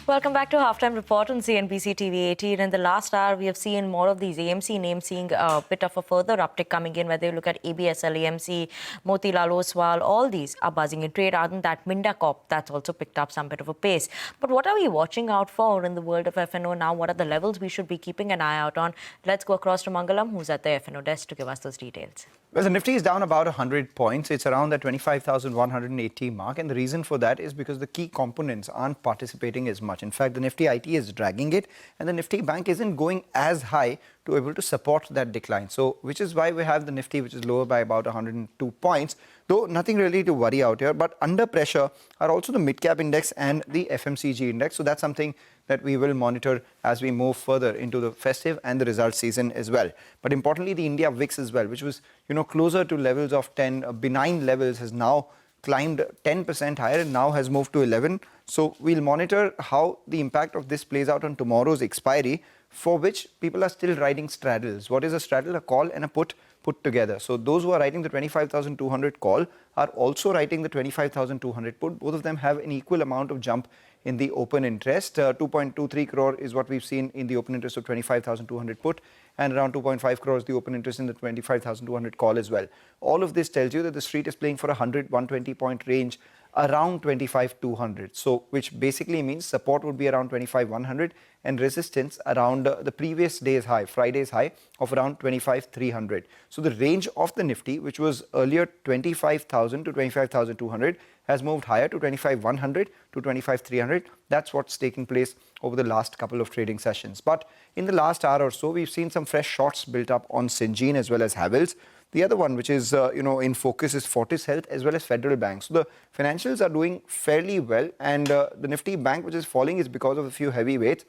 Welcome back to Halftime Report on CNBC-TV18. In the last hour, we have seen more of these AMC names seeing a bit of a further uptick coming in, whether you look at ABSL, AMC, Motilal Oswal, all these are buzzing in trade. Other than that, Minda Corp, that's also picked up some bit of a pace. But what are we watching out for in the world of F&O now? What are the levels we should be keeping an eye out on? Let's go across to Mangalam, who's at the F&O desk, to give us those details. Well, the Nifty is down about 100 points. It's around the 25,180 mark. And the reason for that is because the key components aren't participating as much. In fact, the Nifty IT is dragging it. And the Nifty Bank isn't going as high to be able to support that decline. So, which is why we have the Nifty, which is lower by about 102 points. Though nothing really to worry out here. But under pressure are also the Midcap index and the FMCG index. So, that's something that we will monitor as we move further into the festive and the result season as well. But importantly, the India VIX as well, which was, closer to levels of 10, benign levels, has now climbed 10% higher and now has moved to 11. So we'll monitor how the impact of this plays out on tomorrow's expiry, for which people are still riding straddles. What is a straddle? A call and a put together. So those who are writing the 25,200 call are also writing the 25,200 put. Both of them have an equal amount of jump in the open interest. 2.23 crore is what we've seen in the open interest of 25,200 put, and around 2.5 crore is the open interest in the 25,200 call as well. All of this tells you that the street is playing for a 100-120 point range around 25,200. So, which basically means support would be around 25,100 and resistance around the previous day's high, Friday's high of around 25,300. So, the range of the Nifty, which was earlier 25,000 to 25,200, has moved higher to 25,100 to 25,300. That's what's taking place over the last couple of trading sessions. But in the last hour or so, we've seen some fresh shorts built up on Syngene as well as Havells. The other one, which is, in focus, is Fortis Health as well as Federal Bank. So the financials are doing fairly well, and the Nifty Bank, which is falling, is because of a few heavyweights.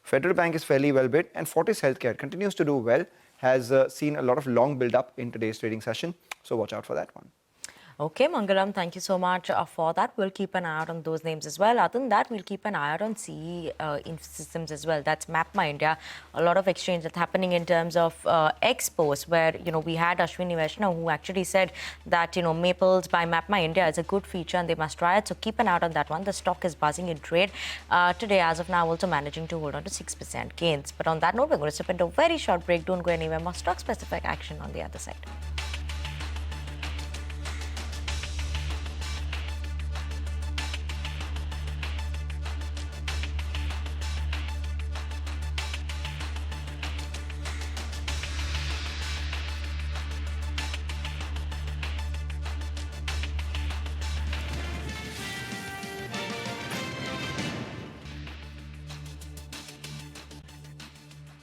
Federal Bank is fairly well bid, and Fortis Healthcare continues to do well, has seen a lot of long build-up in today's trading session. So watch out for that one. Okay, Mangalam, thank you so much for that. We'll keep an eye out on those names as well. Other than that, we'll keep an eye out on CE systems as well. That's MapMyIndia. A lot of exchange that's happening in terms of expos, where, we had Ashwini Vaishnav, who actually said that, Maples by MapMyIndia is a good feature and they must try it. So keep an eye out on that one. The stock is buzzing in trade today, as of now, also managing to hold on to 6% gains. But on that note, we're going to step into a very short break. Don't go anywhere. More stock-specific action on the other side.